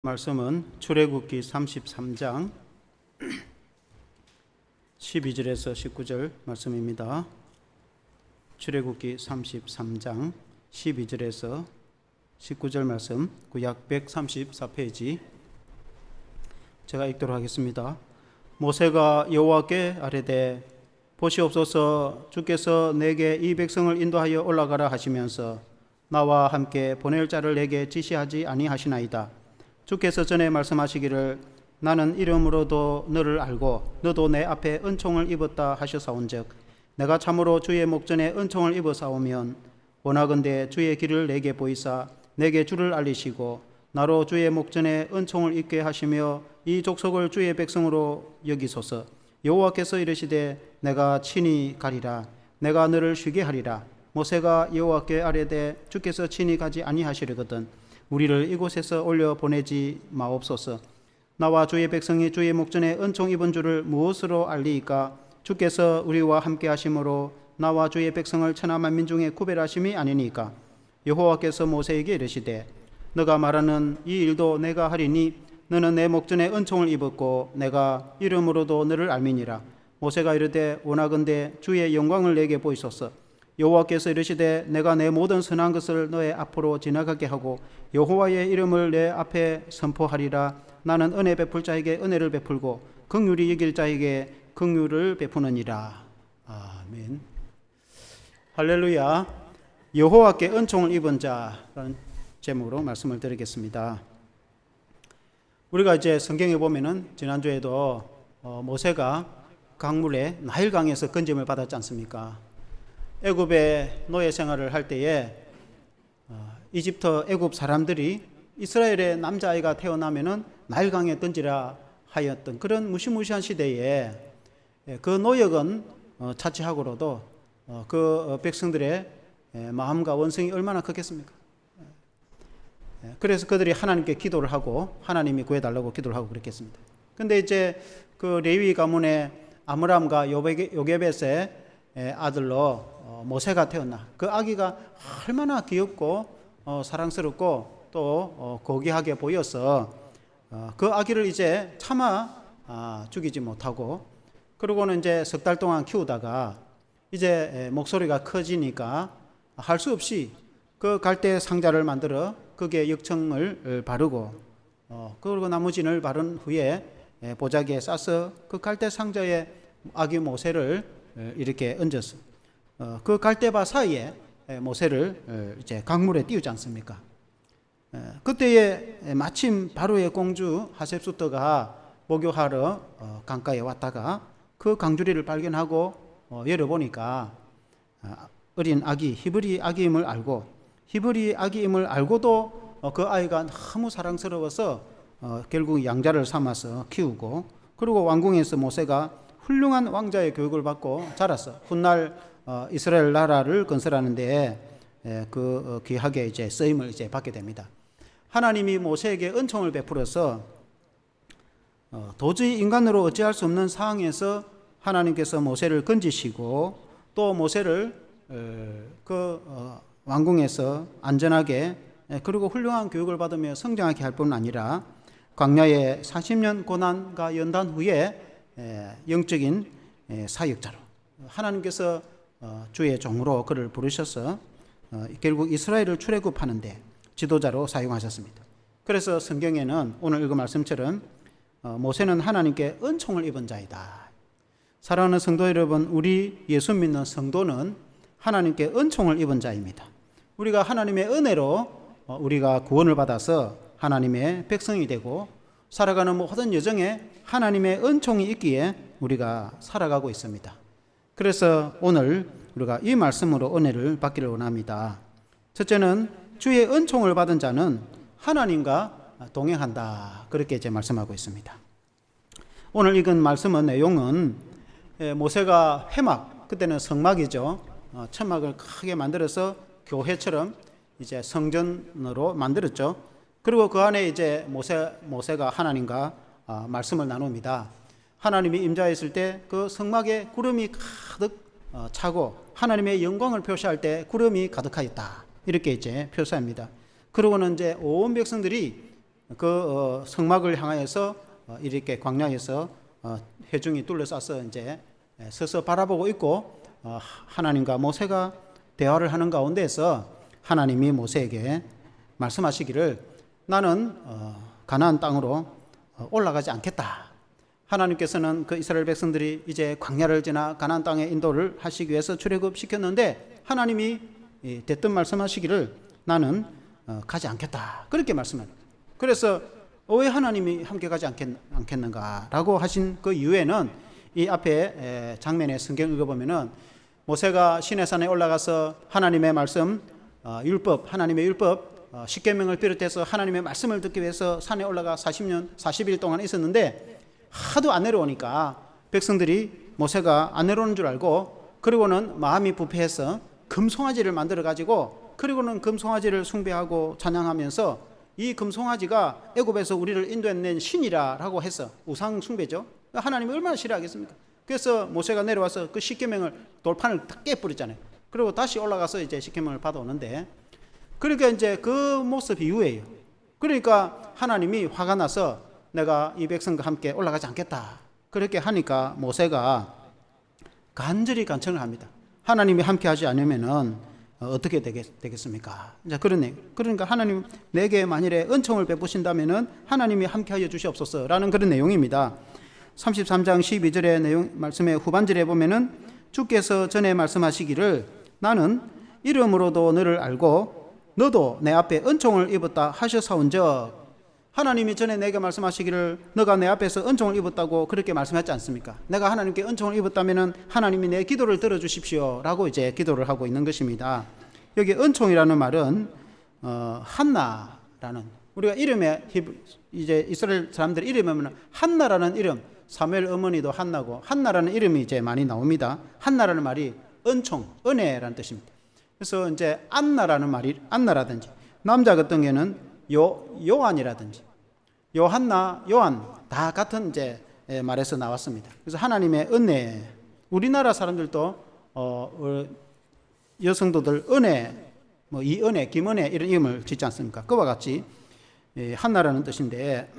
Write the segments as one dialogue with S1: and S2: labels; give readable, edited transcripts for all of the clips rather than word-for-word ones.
S1: 말씀은 출애굽기 33장 12절에서 19절 말씀입니다. 출애굽기 33장 12절에서 19절 말씀, 구약 134페이지 제가 읽도록 하겠습니다. 모세가 여호와께 아뢰되 보시옵소서, 주께서 내게 이 백성을 인도하여 올라가라 하시면서 나와 함께 보낼 자를 내게 지시하지 아니하시나이다. 주께서 전에 말씀하시기를 나는 이름으로도 너를 알고 너도 내 앞에 은총을 입었다 하셨사온즉 내가 참으로 주의 목전에 은총을 입어사오면 원하건대 주의 길을 내게 보이사 내게 주를 알리시고 나로 주의 목전에 은총을 입게 하시며 이 족속을 주의 백성으로 여기소서. 여호와께서 이르시되 내가 친히 가리라. 내가 너를 쉬게 하리라. 모세가 여호와께 아뢰되 주께서 친히 가지 아니하시려거든 우리를 이곳에서 올려 보내지 마옵소서. 나와 주의 백성이 주의 목전에 은총 입은 줄을 무엇으로 알리이까? 주께서 우리와 함께 하심으로 나와 주의 백성을 천하 만민 중에 구별하심이 아니니까. 여호와께서 모세에게 이르시되 너가 말하는 이 일도 내가 하리니 너는 내 목전에 은총을 입었고 내가 이름으로도 너를 알미니라. 모세가 이르되 원하건대 주의 영광을 내게 보이소서. 여호와께서 이르시되 내가 내 모든 선한 것을 너의 앞으로 지나가게 하고 여호와의 이름을 내 앞에 선포하리라. 나는 은혜 베풀 자에게 은혜를 베풀고 긍휼히 여길 자에게 긍휼을 베푸느니라. 아멘. 할렐루야. 여호와께 은총을 입은 자라는 제목으로 말씀을 드리겠습니다. 우리가 이제 성경에 보면은 지난주에도 모세가 강물에 나일강에서 건짐을 받았지 않습니까? 애굽의 노예 생활을 할 때에 이집트 애굽 사람들이 이스라엘의 남자아이가 태어나면은 나일강에 던지라 하였던 그런 무시무시한 시대에 그 노역은 차치하고로도 그 백성들의 마음과 원성이 얼마나 크겠습니까? 그래서 그들이 하나님께 기도를 하고 하나님이 구해달라고 기도를 하고 그랬겠습니다. 근데 이제 그 레위 가문의 아므람과 요게벳의 아들로 모세가 태어나 그 아기가 얼마나 귀엽고 사랑스럽고 또 고귀하게 보여서 그 아기를 이제 차마 죽이지 못하고 그러고는 이제 석 달 동안 키우다가 이제 목소리가 커지니까 할 수 없이 그 갈대 상자를 만들어 거기에 역청을 바르고 그리고 나무진을 바른 후에 보자기에 싸서 그 갈대 상자에 아기 모세를 이렇게 얹었어. 그 갈대밭 사이에 모세를 이제 강물에 띄우지 않습니까? 그때에 마침 바로의 공주 하셉수터가 목욕하러 강가에 왔다가 그 강주리를 발견하고 열어보니까 어린 아기 히브리 아기임을 알고 히브리 아기임을 알고도 그 아이가 너무 사랑스러워서 결국 양자를 삼아서 키우고 그리고 왕궁에서 모세가 훌륭한 왕자의 교육을 받고 자랐어. 훗날 이스라엘 나라를 건설하는데 그 귀하게 이제 쓰임을 이제 받게 됩니다. 하나님이 모세에게 은총을 베풀어서 도저히 인간으로 어찌할 수 없는 상황에서 하나님께서 모세를 건지시고 또 모세를 그 왕궁에서 안전하게 그리고 훌륭한 교육을 받으며 성장하게 할 뿐 아니라 광야의 40년 고난과 연단 후에 영적인 사역자로 하나님께서 주의 종으로 그를 부르셔서 결국 이스라엘을 출애굽하는데 지도자로 사용하셨습니다. 그래서 성경에는 오늘 읽은 말씀처럼 모세는 하나님께 은총을 입은 자이다. 사랑하는 성도 여러분, 우리 예수 믿는 성도는 하나님께 은총을 입은 자입니다. 우리가 하나님의 은혜로 우리가 구원을 받아서 하나님의 백성이 되고 살아가는 모든 여정에 하나님의 은총이 있기에 우리가 살아가고 있습니다. 그래서 오늘 우리가 이 말씀으로 은혜를 받기를 원합니다. 첫째는 주의 은총을 받은 자는 하나님과 동행한다. 그렇게 이제 말씀하고 있습니다. 오늘 읽은 말씀의 내용은 모세가 회막, 그때는 성막이죠. 천막을 크게 만들어서 교회처럼 이제 성전으로 만들었죠. 그리고 그 안에 이제 모세가 하나님과 말씀을 나눕니다. 하나님이 임재하였을 때 그 성막에 구름이 가득 차고 하나님의 영광을 표시할 때 구름이 가득하였다. 이렇게 이제 표시합니다. 그러고는 이제 온 백성들이 그 성막을 향하여서 이렇게 광야에서 회중이 둘러싸서 이제 서서 바라보고 있고 하나님과 모세가 대화를 하는 가운데에서 하나님이 모세에게 말씀하시기를 나는 가나안 땅으로 올라가지 않겠다. 하나님께서는 그 이스라엘 백성들이 이제 광야를 지나 가나안 땅에 인도를 하시기 위해서 출애굽시켰는데 하나님이 대뜸 말씀하시기를 나는 가지 않겠다. 그렇게 말씀합니다. 그래서 왜 하나님이 함께 가지 않겠는가라고 하신 그 이유에는 이 앞에 장면에 성경 읽어보면은 모세가 시내산에 올라가서 하나님의 말씀, 율법, 하나님의 율법, 십계명을 비롯해서 하나님의 말씀을 듣기 위해서 산에 올라가 40일 동안 있었는데 하도 안 내려오니까 백성들이 모세가 안 내려오는 줄 알고 그리고는 마음이 부패해서 금송아지를 만들어 가지고 그리고는 금송아지를 숭배하고 찬양하면서 이 금송아지가 애굽에서 우리를 인도해낸 신이라고 해서 우상 숭배죠. 하나님이 얼마나 싫어하겠습니까? 그래서 모세가 내려와서 그 십계명을 돌판을 딱 깨버렸잖아요. 그리고 다시 올라가서 이제 십계명을 받아오는데 그러니까 이제 그 모습 이후에요. 그러니까 하나님이 화가 나서 내가 이 백성과 함께 올라가지 않겠다. 그렇게 하니까 모세가 간절히 간청을 합니다. 하나님이 함께 하지 않으면은 어떻게 되겠습니까? 자, 그러니까 하나님 내게 만일에 은총을 베푸신다면은 하나님이 함께 하여 주시옵소서라는 그런 내용입니다. 33장 12절의 내용 말씀의 후반절에 보면은 주께서 전에 말씀하시기를 나는 이름으로도 너를 알고 너도 내 앞에 은총을 입었다 하셨사온즉 하나님이 전에 내게 말씀하시기를 너가 내 앞에서 은총을 입었다고 그렇게 말씀했지 않습니까? 내가 하나님께 은총을 입었다면 하나님이 내 기도를 들어주십시오 라고 이제 기도를 하고 있는 것입니다. 여기 은총이라는 말은 한나라는 우리가 이름에 이제 이스라엘 사람들 이름에 보면 한나라는 이름 사무엘 어머니도 한나고 한나라는 이름이 이제 많이 나옵니다. 한나라는 말이 은총, 은혜라는 뜻입니다. 그래서 이제 안나라는 말이 안나라든지 남자 같은 경우는 요한이라든지 요한나, 요한 다 같은 이제 말에서 나왔습니다. 그래서 하나님의 은혜, 우리나라 사람들도 여성도들 은혜, 뭐 이은혜, 김은혜 이런 이름을 짓지 않습니까? 그와 같이 한나라는 뜻인데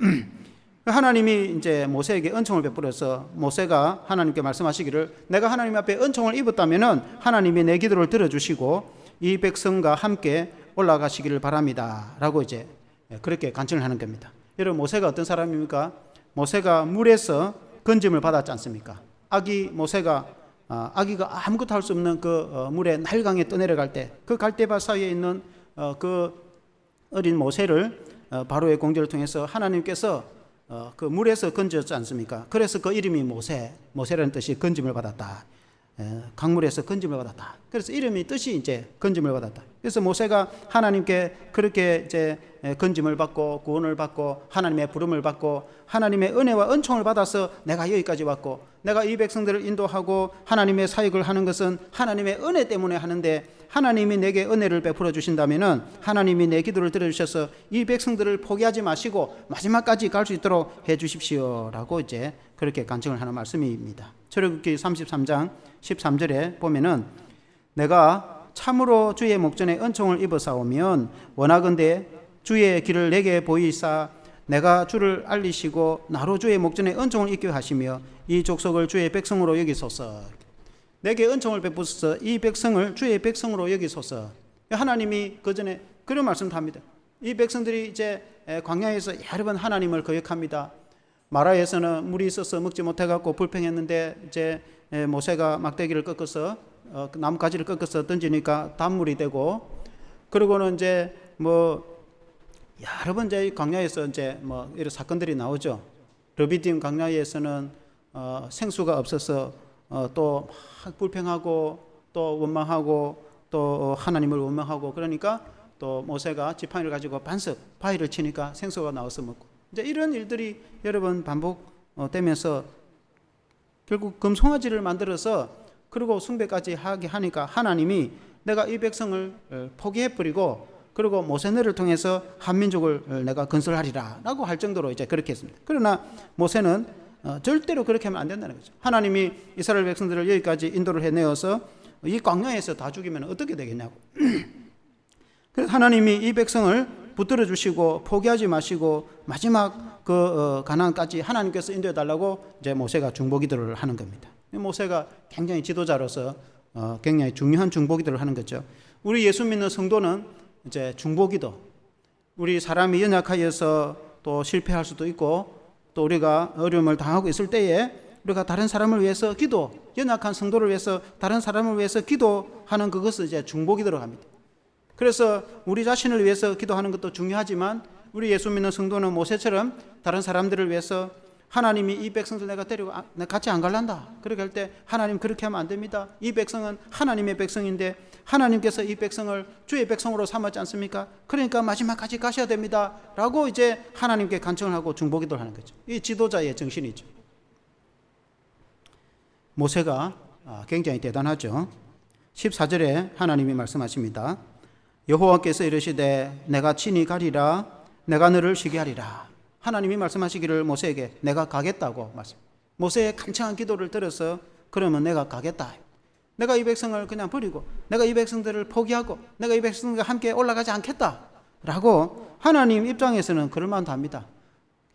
S1: 하나님이 이제 모세에게 은총을 베풀어서 모세가 하나님께 말씀하시기를 내가 하나님 앞에 은총을 입었다면은 하나님이 내 기도를 들어주시고 이 백성과 함께 올라가시기를 바랍니다라고 이제 그렇게 간청을 하는 겁니다. 여러분 모세가 어떤 사람입니까? 모세가 물에서 건짐을 받았지 않습니까? 모세가 아기가 아무것도 할 수 없는 그 물에 나일강에 떠내려갈 때 그 갈대밭 사이에 있는 그 어린 모세를 바로의 공제를 통해서 하나님께서 그 물에서 건졌지 않습니까? 그래서 그 이름이 모세라는 뜻이 건짐을 받았다. 강물에서 건짐을 받았다. 그래서 이름이 뜻이 이제 건짐을 받았다. 그래서 모세가 하나님께 그렇게 이제 건짐을 받고 구원을 받고 하나님의 부름을 받고 하나님의 은혜와 은총을 받아서 내가 여기까지 왔고 내가 이 백성들을 인도하고 하나님의 사역을 하는 것은 하나님의 은혜 때문에 하는데 하나님이 내게 은혜를 베풀어 주신다면은 하나님이 내 기도를 들어주셔서 이 백성들을 포기하지 마시고 마지막까지 갈 수 있도록 해 주십시오라고 이제 그렇게 간청을 하는 말씀입니다. 출애굽기 33장 13절에 보면은 내가 참으로 주의 목전에 은총을 입어사오면 원하건대 주의 길을 내게 보이사 내가 주를 알리시고 나로 주의 목전에 은총을 입게 하시며 이 족속을 주의 백성으로 여기소서. 내게 은총을 베푸소서. 이 백성을 주의 백성으로 여기소서. 하나님이 그 전에 그런 말씀도 합니다. 이 백성들이 이제 광야에서 여러 번 하나님을 거역합니다. 마라에서는 물이 있어서 먹지 못해갖고 불평했는데 이제 모세가 막대기를 꺾어서 나뭇가지를 꺾어서 던지니까 단물이 되고 그리고는 이제 뭐 여러 번 이제 광야에서 이제 뭐 이런 사건들이 나오죠. 르비딤 광야에서는 생수가 없어서 또 막 불평하고 또 원망하고 또 하나님을 원망하고 그러니까 또 모세가 지팡이를 가지고 바위를 치니까 생수가 나와서 먹고 이제 이런 일들이 여러 번 반복되면서 결국 금송아지를 만들어서 그리고 숭배까지 하게 하니까 하나님이 내가 이 백성을 포기해버리고 그리고 모세네를 통해서 한민족을 내가 건설하리라 라고 할 정도로 이제 그렇게 했습니다. 그러나 모세는 절대로 그렇게 하면 안 된다는 거죠. 하나님이 이스라엘 백성들을 여기까지 인도를 해내어서 이 광야에서 다 죽이면 어떻게 되겠냐고. 그래서 하나님이 이 백성을 붙들어 주시고 포기하지 마시고 마지막 가나안까지 하나님께서 인도해 달라고 이제 모세가 중보기도를 하는 겁니다. 모세가 굉장히 지도자로서 굉장히 중요한 중보기도를 하는 거죠. 우리 예수 믿는 성도는 이제 중보기도, 우리 사람이 연약하여서 또 실패할 수도 있고 또 우리가 어려움을 당하고 있을 때에 우리가 다른 사람을 위해서 기도, 연약한 성도를 위해서 다른 사람을 위해서 기도하는 그것을 이제 중보기도로 합니다. 그래서 우리 자신을 위해서 기도하는 것도 중요하지만 우리 예수 믿는 성도는 모세처럼 다른 사람들을 위해서 하나님이 이 백성들 내가 데리고 같이 안 갈란다. 그렇게 할 때 하나님 그렇게 하면 안 됩니다. 이 백성은 하나님의 백성인데 하나님께서 이 백성을 주의 백성으로 삼았지 않습니까? 그러니까 마지막까지 가셔야 됩니다. 라고 이제 하나님께 간청을 하고 중보기도를 하는 거죠. 이 지도자의 정신이죠. 모세가 굉장히 대단하죠. 14절에 하나님이 말씀하십니다. 여호와께서 이르시되 내가 친히 가리라, 내가 너를 쉬게 하리라. 하나님이 말씀하시기를 모세에게 내가 가겠다고 말씀. 모세의 간청한 기도를 들어서 그러면 내가 가겠다. 내가 이 백성을 그냥 버리고 내가 이 백성들을 포기하고 내가 이 백성들과 함께 올라가지 않겠다 라고 하나님 입장에서는 그럴만합니다.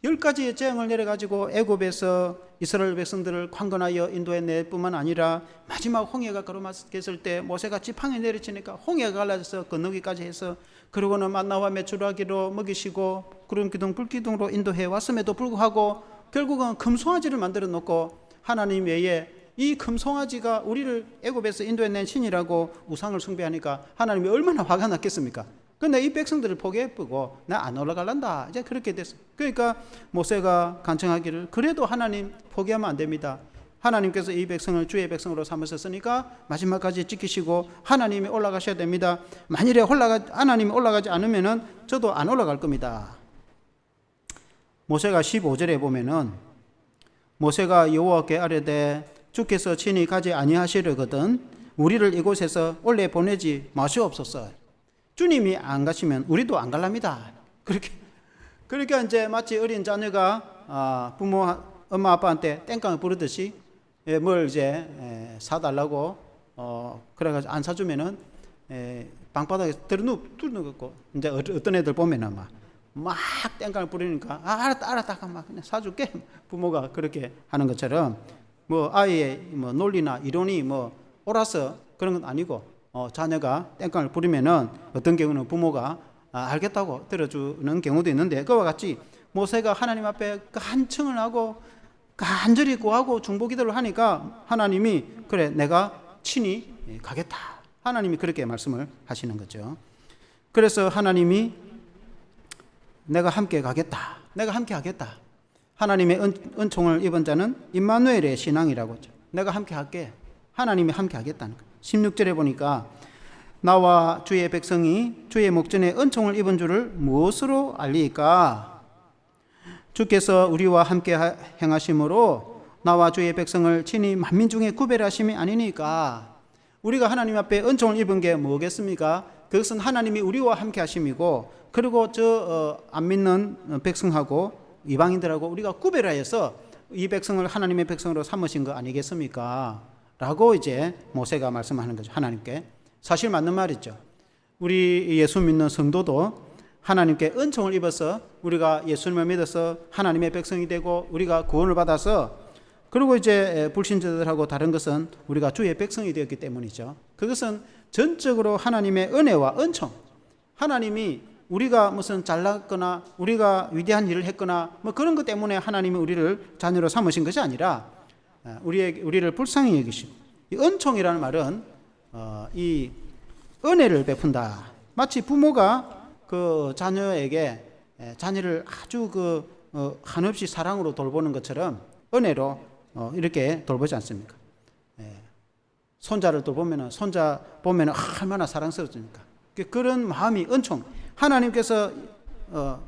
S1: 10가지의 재앙을 내려가지고 애굽에서 이스라엘 백성들을 강건하여 인도해낼 뿐만 아니라 마지막 홍해가 가로막혔을 때 모세가 지팡이 내리치니까 홍해가 갈라져서 건너기까지 해서 그러고는 만나와 메추라기로 먹이시고 구름기둥 불기둥으로 인도해 왔음에도 불구하고 결국은 금송아지를 만들어 놓고 하나님 외에 이 금송아지가 우리를 애굽에서 인도해낸 신이라고 우상을 숭배하니까 하나님이 얼마나 화가 났겠습니까? 근데 이 백성들을 포기해보고 나 안 올라갈란다 이제 그렇게 됐어요. 그러니까 모세가 간청하기를 그래도 하나님 포기하면 안 됩니다. 하나님께서 이 백성을 주의 백성으로 삼으셨으니까 마지막까지 지키시고 하나님이 올라가셔야 됩니다. 만일에 하나님이 올라가지 않으면은 저도 안 올라갈 겁니다. 모세가 15절에 보면은 모세가 여호와께 아뢰되 주께서 친히 가지 아니하시려거든 우리를 이곳에서 올려 보내지 마시옵소서. 주님이 안 가시면 우리도 안 갈랍니다. 그렇게 이제 마치 어린 자녀가 부모 엄마 아빠한테 땡깡을 부르듯이 뭘 이제 사달라고 그래가지고 안 사주면은 방바닥에 들어눕고 이제 어떤 애들 보면은 막 땡깡을 부리니까 알았다 막 그냥 사줄게 부모가 그렇게 하는 것처럼 뭐 아이의 뭐 논리나 이론이 뭐 옳아서 그런 건 아니고 자녀가 땡깡을 부리면은 어떤 경우는 부모가 알겠다고 들어주는 경우도 있는데 그와 같이 모세가 하나님 앞에 간청을 하고 간절히 구하고 중보기도를 하니까 하나님이 그래 내가 친히 가겠다. 하나님이 그렇게 말씀을 하시는 거죠. 그래서 하나님이 내가 함께 가겠다. 내가 함께 하겠다. 하나님의 은총을 입은 자는 임마누엘의 신앙이라고 하죠. 내가 함께 할게. 하나님이 함께 하겠다는 거예요. 16절에 보니까 나와 주의 백성이 주의 목전에 은총을 입은 줄을 무엇으로 알리까? 주께서 우리와 함께 행하심으로 나와 주의 백성을 친히 만민 중에 구별하심이 아니니까. 우리가 하나님 앞에 은총을 입은 게 뭐겠습니까? 그것은 하나님이 우리와 함께 하심이고 그리고 안 믿는 백성하고 이방인들하고 우리가 구별하여서 이 백성을 하나님의 백성으로 삼으신 거 아니겠습니까? 라고 이제 모세가 말씀하는 거죠. 하나님께. 사실 맞는 말이죠. 우리 예수 믿는 성도도 하나님께 은총을 입어서 우리가 예수님을 믿어서 하나님의 백성이 되고 우리가 구원을 받아서 그리고 이제 불신자들하고 다른 것은 우리가 주의 백성이 되었기 때문이죠. 그것은 전적으로 하나님의 은혜와 은총, 하나님이 우리가 무슨 잘났거나 우리가 위대한 일을 했거나 뭐 그런 것 때문에 하나님이 우리를 자녀로 삼으신 것이 아니라 우리를 불쌍히 여기시고, 이 은총이라는 말은 이 은혜를 베푼다. 마치 부모가 그 자녀에게 자녀를 아주 한없이 사랑으로 돌보는 것처럼 은혜로 이렇게 돌보지 않습니까? 손자를 돌보면 손자 보면 얼마나 사랑스럽습니까? 그런 마음이 은총. 하나님께서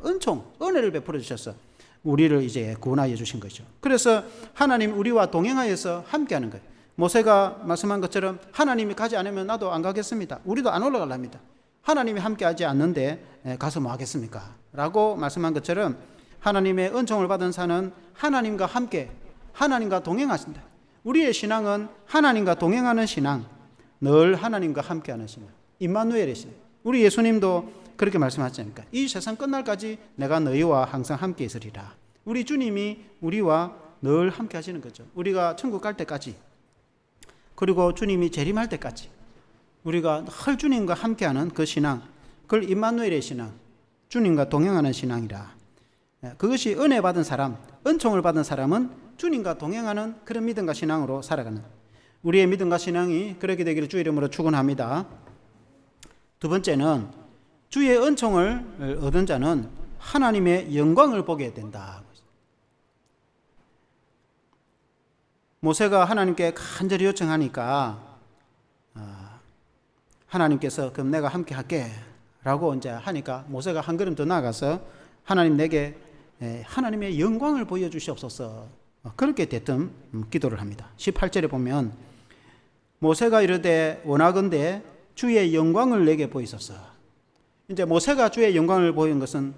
S1: 은총, 은혜를 베풀어 주셔서 우리를 이제 구원하여 주신 거죠. 그래서 하나님 우리와 동행하여서 함께하는 거예요. 모세가 말씀한 것처럼 하나님이 가지 않으면 나도 안 가겠습니다. 우리도 안 올라가랍니다. 하나님이 함께하지 않는데 가서 뭐 하겠습니까? 라고 말씀한 것처럼 하나님의 은총을 받은 자는 하나님과 함께, 하나님과 동행하신다. 우리의 신앙은 하나님과 동행하는 신앙, 늘 하나님과 함께하는 신앙, 임마누엘의 신앙. 우리 예수님도 그렇게 말씀하지 않습니까? 이 세상 끝날까지 내가 너희와 항상 함께 있으리라. 우리 주님이 우리와 늘 함께 하시는 거죠. 우리가 천국 갈 때까지, 그리고 주님이 재림할 때까지 우리가 늘 주님과 함께하는 그 신앙, 그걸 임마누엘의 신앙, 주님과 동행하는 신앙이라. 그것이 은혜 받은 사람, 은총을 받은 사람은 주님과 동행하는 그런 믿음과 신앙으로 살아가는, 우리의 믿음과 신앙이 그렇게 되기를 주 이름으로 축원합니다. 두 번째는 주의 은총을 얻은 자는 하나님의 영광을 보게 된다. 모세가 하나님께 간절히 요청하니까 하나님께서 그럼 내가 함께 할게 라고 이제 하니까 모세가 한 걸음 더 나아가서 하나님 내게 하나님의 영광을 보여주시옵소서, 그렇게 대뜸 기도를 합니다. 18절에 보면 모세가 이르되 원하건대 주의 영광을 내게 보이소서. 이제 모세가 주의 영광을 보인 것은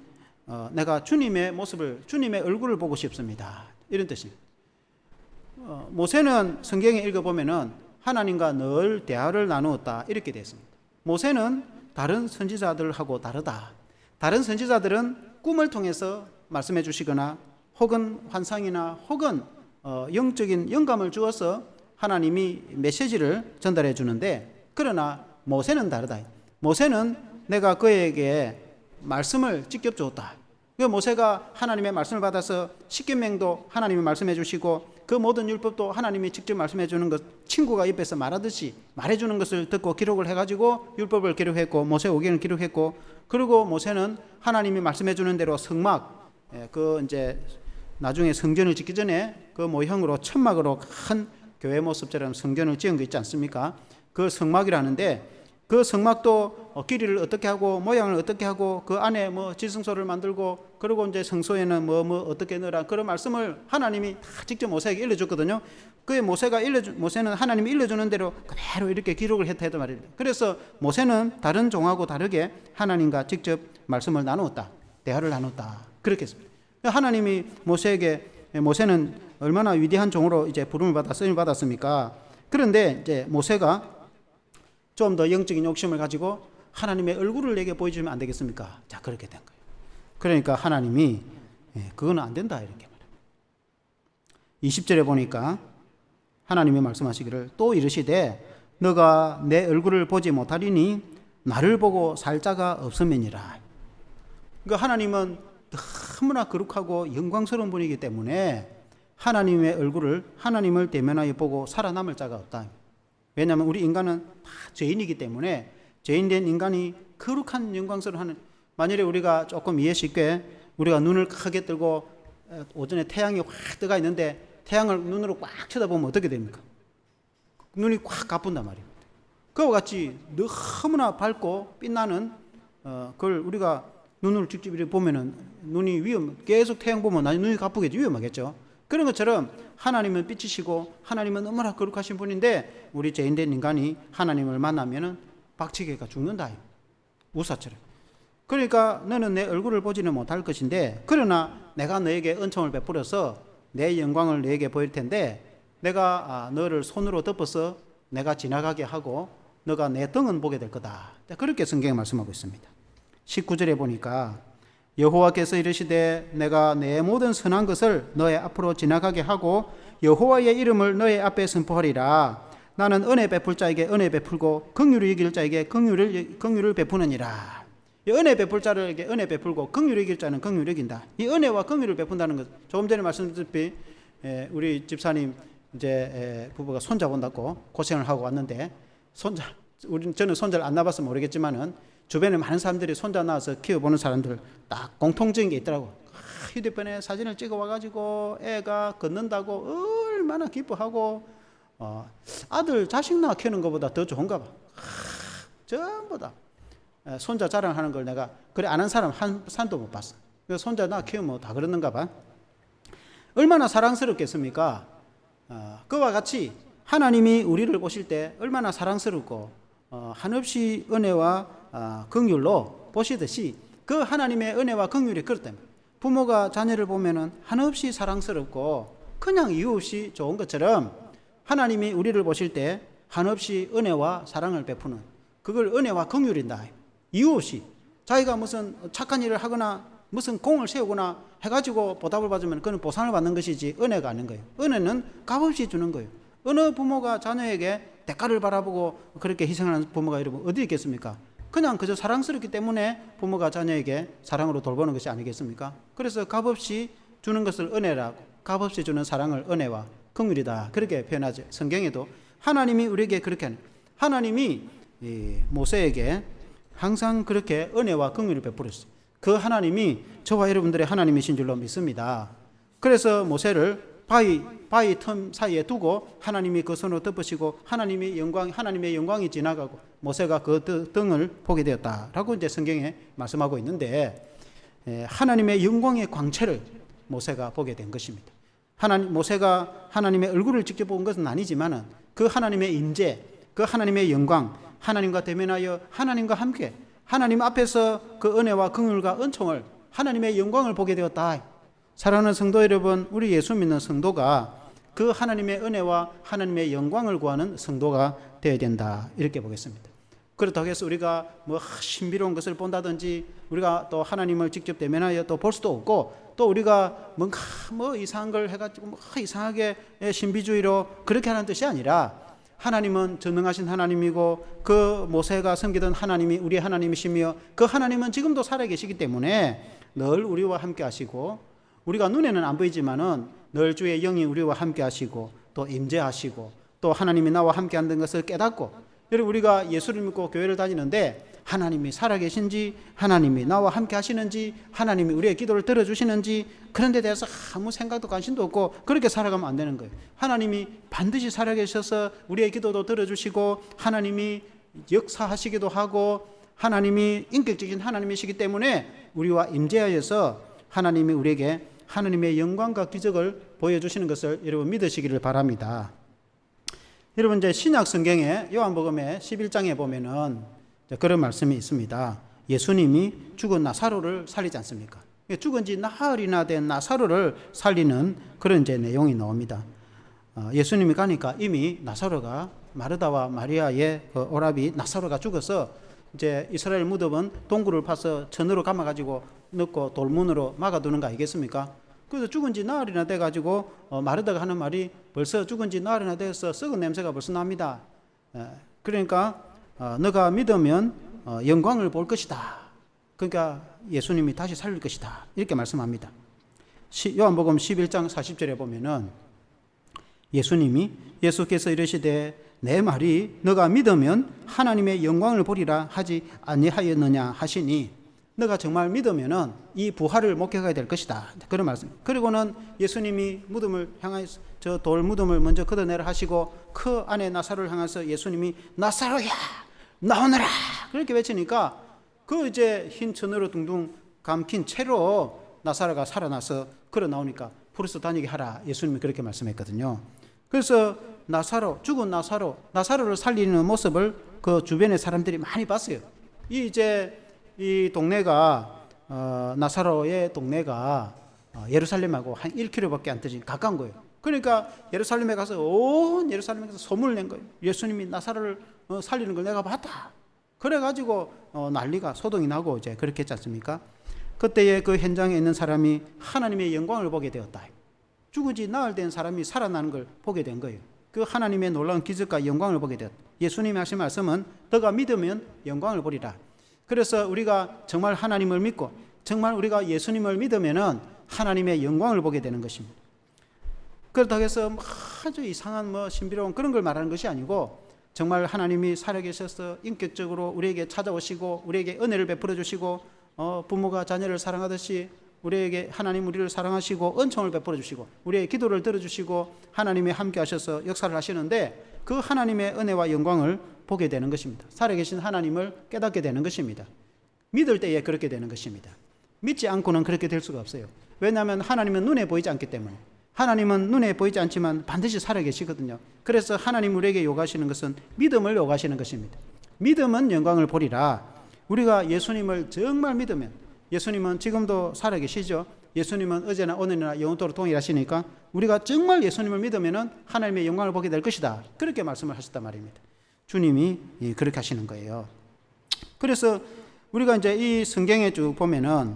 S1: 내가 주님의 모습을, 주님의 얼굴을 보고 싶습니다, 이런 뜻입니다. 모세는 성경에 읽어보면은 하나님과 늘 대화를 나누었다 이렇게 되어 있습니다. 모세는 다른 선지자들하고 다르다. 다른 선지자들은 꿈을 통해서 말씀해 주시거나 혹은 환상이나 혹은 영적인 영감을 주어서 하나님이 메시지를 전달해 주는데, 그러나 모세는 다르다. 모세는 내가 그에게 말씀을 직접 주었다. 그 모세가 하나님의 말씀을 받아서 십계명도 하나님이 말씀해 주시고 그 모든 율법도 하나님이 직접 말씀해 주는 것, 친구가 옆에서 말하듯이 말해 주는 것을 듣고 기록을 해가지고 율법을 기록했고 모세 오경을 기록했고, 그리고 모세는 하나님이 말씀해 주는 대로 성막, 그 이제 나중에 성전을 짓기 전에 그 모형으로 천막으로 큰 교회 모습처럼 성전을 지은 거 있지 않습니까? 그 성막이라는데 그 성막도 길이를 어떻게 하고 모양을 어떻게 하고 그 안에 뭐 지성소를 만들고 그리고 이제 성소에는 뭐 어떻게 넣으라, 그런 말씀을 하나님이 다 직접 모세에게 일러줬거든요. 그게 모세는 하나님이 일러주는 대로 그대로 이렇게 기록을 했다 말입니다. 그래서 모세는 다른 종하고 다르게 하나님과 직접 말씀을 나누었다, 대화를 나눴다, 그렇게 했습니다. 하나님이 모세는 얼마나 위대한 종으로 이제 부름을 쓰임을 받았습니까? 그런데 이제 모세가 좀 더 영적인 욕심을 가지고 하나님의 얼굴을 내게 보여주면 안 되겠습니까? 자, 그렇게 된 거예요. 그러니까 하나님이 그거는 안 된다 이렇게 말합니다. 20절에 보니까 하나님이 말씀하시기를 또 이르시되 너가 내 얼굴을 보지 못하리니 나를 보고 살 자가 없음이니라. 그러니까 하나님은 너무나 거룩하고 영광스러운 분이기 때문에 하나님의 얼굴을, 하나님을 대면하여 보고 살아남을 자가 없다. 왜냐하면 우리 인간은 다 죄인이기 때문에 죄인된 인간이 거룩한 영광스러운 하는, 만일에 우리가 조금 이해 쉽게 우리가 눈을 크게 뜨고 오전에 태양이 확 뜨가 있는데 태양을 눈으로 꽉 쳐다보면 어떻게 됩니까? 눈이 꽉 가뿐단 말입니다. 그와 같이 너무나 밝고 빛나는 그걸 우리가 눈을 직접 이렇게 보면은 눈이 계속 태양 보면 나중에 눈이 가쁘겠죠. 위험하겠죠. 그런 것처럼 하나님은 빛이시고 하나님은 너무나 거룩하신 분인데 우리 죄인된 인간이 하나님을 만나면은 박치개가 죽는다. 우사처럼. 그러니까 너는 내 얼굴을 보지는 못할 것인데 그러나 내가 너에게 은총을 베풀어서 내 영광을 너에게 보일 텐데 내가 너를 손으로 덮어서 내가 지나가게 하고 너가 내 등은 보게 될 거다. 그렇게 성경에 말씀하고 있습니다. 19절에 보니까 여호와께서 이르시되 내가 내 모든 선한 것을 너의 앞으로 지나가게 하고 여호와의 이름을 너의 앞에 선포하리라. 나는 은혜 베풀 자에게 은혜 베풀고 긍휼을 여길 자에게 긍휼을 베푸느니라. 이 은혜 베풀 자에게 은혜 베풀고 긍휼을 여길 자는 긍휼을 여긴다. 이 은혜와 긍휼을 베푼다는 것, 조금 전에 말씀드렸듯이 우리 집사님 이제 부부가 손자 본다고 고생을 하고 왔는데 저는 손자를 안 낳아봐서 모르겠지만은 주변에 많은 사람들이 손자 낳아서 키워보는 사람들 딱 공통적인 게 있더라고. 휴대폰에 사진을 찍어 와가지고 애가 걷는다고 얼마나 기뻐하고 아들 자식 낳아 키우는 것보다 더 좋은가 봐. 전부 다 손자 자랑하는 걸 내가 그래 아는 사람 한 사람도 못 봤어. 손자 낳아 키우면 다 그러는가 봐. 얼마나 사랑스럽겠습니까? 그와 같이 하나님이 우리를 보실 때 얼마나 사랑스럽고 한없이 은혜와 긍휼로 보시듯이 그 하나님의 은혜와 긍휼이 그렇다면 부모가 자녀를 보면은 한없이 사랑스럽고 그냥 이유 없이 좋은 것처럼 하나님이 우리를 보실 때 한없이 은혜와 사랑을 베푸는 그걸 은혜와 긍휼이다. 이유 없이 자기가 무슨 착한 일을 하거나 무슨 공을 세우거나 해가지고 보답을 받으면 그는 보상을 받는 것이지 은혜가 아닌 거예요. 은혜는 값없이 주는 거예요. 어느 부모가 자녀에게 대가를 바라보고 그렇게 희생하는 부모가 여러분 어디 있겠습니까? 그냥 그저 사랑스럽기 때문에 부모가 자녀에게 사랑으로 돌보는 것이 아니겠습니까? 그래서 값없이 주는 것을 은혜라고, 값없이 주는 사랑을 은혜와 긍휼이다, 그렇게 표현하죠. 성경에도 하나님이 우리에게 그렇게 하는, 하나님이 모세에게 항상 그렇게 은혜와 긍휼을 베풀었어요. 그 하나님이 저와 여러분들의 하나님이신 줄로 믿습니다. 그래서 모세를 바위 틈 사이에 두고 하나님이 그 손으로 덮으시고 하나님의 영광이 지나가고 모세가 그 등을 보게 되었다라고 이제 성경에 말씀하고 있는데, 하나님의 영광의 광채를 모세가 보게 된 것입니다. 모세가 하나님의 얼굴을 직접 본 것은 아니지만은 그 하나님의 임재, 그 하나님의 영광, 하나님과 대면하여 하나님과 함께 하나님 앞에서 그 은혜와 긍휼과 은총을, 하나님의 영광을 보게 되었다. 사랑하는 성도 여러분, 우리 예수 믿는 성도가 그 하나님의 은혜와 하나님의 영광을 구하는 성도가 되어야 된다, 이렇게 보겠습니다. 그렇다고 해서 우리가 뭐 신비로운 것을 본다든지 우리가 또 하나님을 직접 대면하여 또 볼 수도 없고, 또 우리가 뭔가 뭐 이상한 걸 해가지고 뭐 이상하게 신비주의로 그렇게 하는 뜻이 아니라, 하나님은 전능하신 하나님이고 그 모세가 섬기던 하나님이 우리 하나님이시며 그 하나님은 지금도 살아계시기 때문에 늘 우리와 함께 하시고, 우리가 눈에는 안 보이지만은 늘 주의 영이 우리와 함께 하시고 또 임재하시고 또 하나님이 나와 함께 한다는 것을 깨닫고, 여러분 우리가 예수를 믿고 교회를 다니는데 하나님이 살아계신지, 하나님이 나와 함께 하시는지, 하나님이 우리의 기도를 들어주시는지 그런 데 대해서 아무 생각도 관심도 없고 그렇게 살아가면 안 되는 거예요. 하나님이 반드시 살아계셔서 우리의 기도도 들어주시고 하나님이 역사하시기도 하고 하나님이 인격적인 하나님이시기 때문에 우리와 임재하여서 하나님이 우리에게 하나님의 영광과 기적을 보여주시는 것을 여러분 믿으시기를 바랍니다. 여러분 이제 신약 성경에 요한복음의 11장에 보면은 그런 말씀이 있습니다. 예수님이 죽은 나사로를 살리지 않습니까? 죽은 지 나흘이나 된 나사로를 살리는 그런 이제 내용이 나옵니다. 예수님이 가니까 이미 나사로가, 마르다와 마리아의 그 오라비 나사로가 죽어서 이제 이스라엘 무덤은 동굴을 파서 천으로 감아가지고 넣고 돌문으로 막아두는 거 아니겠습니까? 그래서 죽은 지 나흘이나 돼가지고 마르다가 하는 말이 벌써 죽은 지 나흘이나 돼서 썩은 냄새가 벌써 납니다. 그러니까 너가 믿으면 영광을 볼 것이다. 그러니까 예수님이 다시 살릴 것이다, 이렇게 말씀합니다. 요한복음 11장 40절에 보면은 예수께서 이르시되 내 말이 너가 믿으면 하나님의 영광을 보리라 하지 아니하였느냐 하시니, 너가 정말 믿으면은 이 부활을 목격하게 될 것이다, 그런 말씀. 그리고는 예수님이 무덤을 향해서 저 돌 무덤을 먼저 걷어내라 하시고 그 안에 나사로를 향해서 예수님이 나사로야 나오너라 그렇게 외치니까 그 이제 흰 천으로 둥둥 감긴 채로 나사로가 살아나서 걸어 나오니까 풀어서 다니게 하라, 예수님이 그렇게 말씀했거든요. 그래서 죽은 나사로를 살리는 모습을 그 주변의 사람들이 많이 봤어요. 이 동네가 나사로의 동네가 예루살렘하고 한 1km밖에 안 되지 가까운 거예요. 그러니까 예루살렘에 가서 온 예루살렘에 가서 소문을 낸 거예요. 예수님이 나사로를 살리는 걸 내가 봤다. 그래가지고 난리가 소동이 나고 이제 그렇게 했지 않습니까? 그때에 그 현장에 있는 사람이 하나님의 영광을 보게 되었다. 죽은 지 나흘 된 사람이 살아나는 걸 보게 된 거예요. 그 하나님의 놀라운 기적과 영광을 보게 되었다. 예수님이 하신 말씀은 너가 믿으면 영광을 보리라. 그래서 우리가 정말 하나님을 믿고 정말 우리가 예수님을 믿으면은 하나님의 영광을 보게 되는 것입니다. 그렇다고 해서 아주 이상한 신비로운 그런 걸 말하는 것이 아니고, 정말 하나님이 살아계셔서 인격적으로 우리에게 찾아오시고 우리에게 은혜를 베풀어 주시고 부모가 자녀를 사랑하듯이 우리에게 하나님 우리를 사랑하시고 은총을 베풀어 주시고 우리의 기도를 들어주시고 하나님이 함께 하셔서 역사를 하시는데, 그 하나님의 은혜와 영광을 보게 되는 것입니다. 살아계신 하나님을 깨닫게 되는 것입니다. 믿을 때에 그렇게 되는 것입니다. 믿지 않고는 그렇게 될 수가 없어요. 왜냐하면 하나님은 눈에 보이지 않기 때문에. 하나님은 눈에 보이지 않지만 반드시 살아계시거든요. 그래서 하나님 우리에게 요구하시는 것은 믿음을 요구하시는 것입니다. 믿음은 영광을 보리라. 우리가 예수님을 정말 믿으면, 예수님은 지금도 살아계시죠. 예수님은 어제나 오늘이나 영원토록 동일하시니까 우리가 정말 예수님을 믿으면 하나님의 영광을 보게 될 것이다, 그렇게 말씀을 하셨단 말입니다. 주님이 그렇게 하시는 거예요. 그래서 우리가 이제 이 성경에 쭉 보면은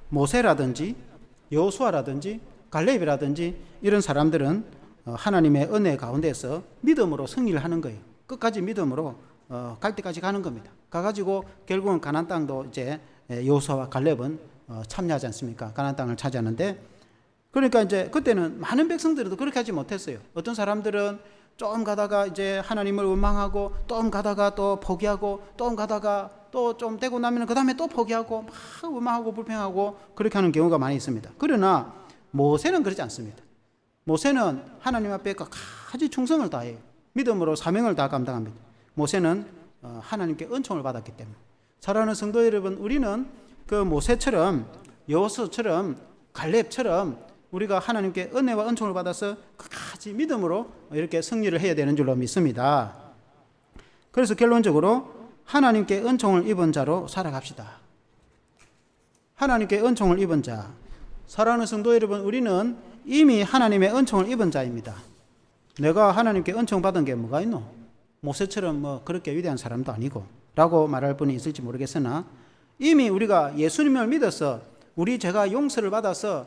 S1: 모세라든지 여호수아라든지 갈렙이라든지 이런 사람들은 하나님의 은혜 가운데서 믿음으로 승리를 하는 거예요. 끝까지 믿음으로 갈 때까지 가는 겁니다. 가가지고 결국은 가나안 땅도 이제 여호수아와 갈렙은 참여하지 않습니까? 가나안 땅을 차지하는데, 그러니까 이제 그때는 많은 백성들도 그렇게 하지 못했어요. 어떤 사람들은 좀 가다가 이제 하나님을 원망하고, 좀 가다가 또 포기하고, 좀 가다가 또 좀 되고 나면 그 다음에 또 포기하고 막 원망하고 불평하고 그렇게 하는 경우가 많이 있습니다. 그러나 모세는 그렇지 않습니다. 모세는 하나님 앞에 끝까지 충성을 다해요. 믿음으로 사명을 다 감당합니다. 모세는 하나님께 은총을 받았기 때문에. 사랑하는 성도 여러분, 우리는 그 모세처럼, 여호수아처럼, 갈렙처럼 우리가 하나님께 은혜와 은총을 받아서 끝까지 믿음으로 이렇게 승리를 해야 되는 줄로 믿습니다. 그래서 결론적으로 하나님께 은총을 입은 자로 살아갑시다. 하나님께 은총을 입은 자. 사랑하는 성도 여러분, 우리는 이미 하나님의 은총을 입은 자입니다. 내가 하나님께 은총 받은 게 뭐가 있노? 모세처럼 뭐 그렇게 위대한 사람도 아니고 라고 말할 분이 있을지 모르겠으나, 이미 우리가 예수님을 믿어서 우리 죄가 용서를 받아서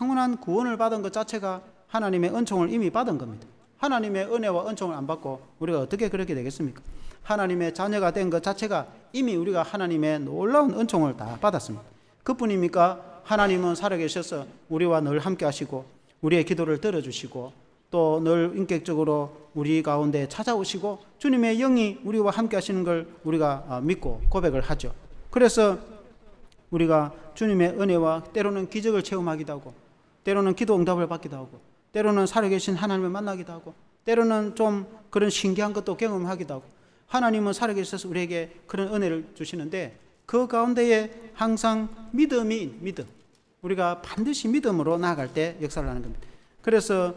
S1: 영원한 구원을 받은 것 자체가 하나님의 은총을 이미 받은 겁니다. 하나님의 은혜와 은총을 안 받고 우리가 어떻게 그렇게 되겠습니까? 하나님의 자녀가 된 것 자체가 이미 우리가 하나님의 놀라운 은총을 다 받았습니다. 그뿐입니까? 하나님은 살아계셔서 우리와 늘 함께 하시고 우리의 기도를 들어주시고 또 늘 인격적으로 우리 가운데 찾아오시고 주님의 영이 우리와 함께 하시는 걸 우리가 믿고 고백을 하죠. 그래서 우리가 주님의 은혜와 때로는 기적을 체험하기도 하고, 때로는 기도 응답을 받기도 하고, 때로는 살아계신 하나님을 만나기도 하고, 때로는 좀 그런 신기한 것도 경험하기도 하고, 하나님은 살아계셔서 우리에게 그런 은혜를 주시는데, 그 가운데에 항상 믿음, 우리가 반드시 믿음으로 나아갈 때 역사를 하는 겁니다. 그래서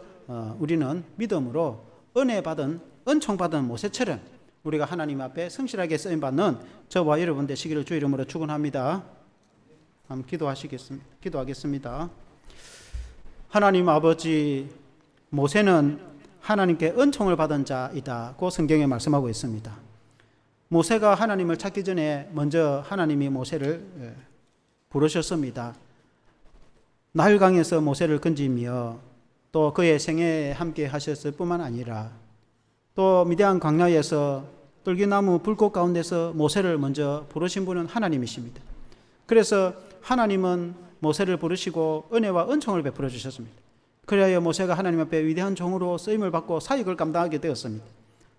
S1: 우리는 믿음으로 은혜 받은, 은총 받은 모세처럼 우리가 하나님 앞에 성실하게 쓰임받는 저와 여러분 되시기를 주 이름으로 축원합니다. 한번 기도하겠습니다. 하나님 아버지, 모세는 하나님께 은총을 받은 자이다고 성경에 말씀하고 있습니다. 모세가 하나님을 찾기 전에 먼저 하나님이 모세를 부르셨습니다. 나일강에서 모세를 건지며 또 그의 생애에 함께 하셨을 뿐만 아니라 또 미디안 광야에서 떨기나무 불꽃 가운데서 모세를 먼저 부르신 분은 하나님이십니다. 그래서 하나님은 모세를 부르시고 은혜와 은총을 베풀어 주셨습니다. 그래야 모세가 하나님 앞에 위대한 종으로 쓰임을 받고 사역을 감당하게 되었습니다.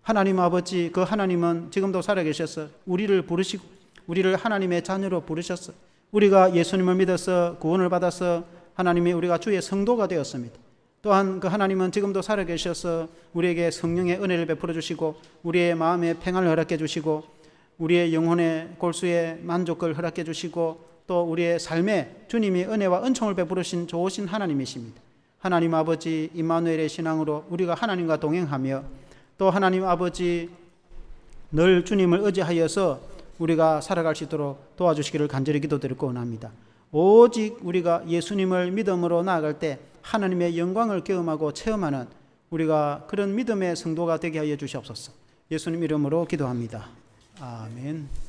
S1: 하나님 아버지, 그 하나님은 지금도 살아계셔서 우리를 부르시고 우리를 하나님의 자녀로 부르셨어. 우리가 예수님을 믿어서 구원을 받아서 하나님이 우리가 주의 성도가 되었습니다. 또한 그 하나님은 지금도 살아계셔서 우리에게 성령의 은혜를 베풀어 주시고 우리의 마음에 평안을 허락해 주시고 우리의 영혼의 골수의 만족을 허락해 주시고 또 우리의 삶에 주님이 은혜와 은총을 베풀으신 좋으신 하나님이십니다. 하나님 아버지, 임마누엘의 신앙으로 우리가 하나님과 동행하며 또 하나님 아버지 늘 주님을 의지하여서 우리가 살아갈 수 있도록 도와주시기를 간절히 기도드리고 원합니다. 오직 우리가 예수님을 믿음으로 나아갈 때 하나님의 영광을 경험하고 체험하는 우리가 그런 믿음의 성도가 되게 하여 주시옵소서. 예수님 이름으로 기도합니다. 아멘.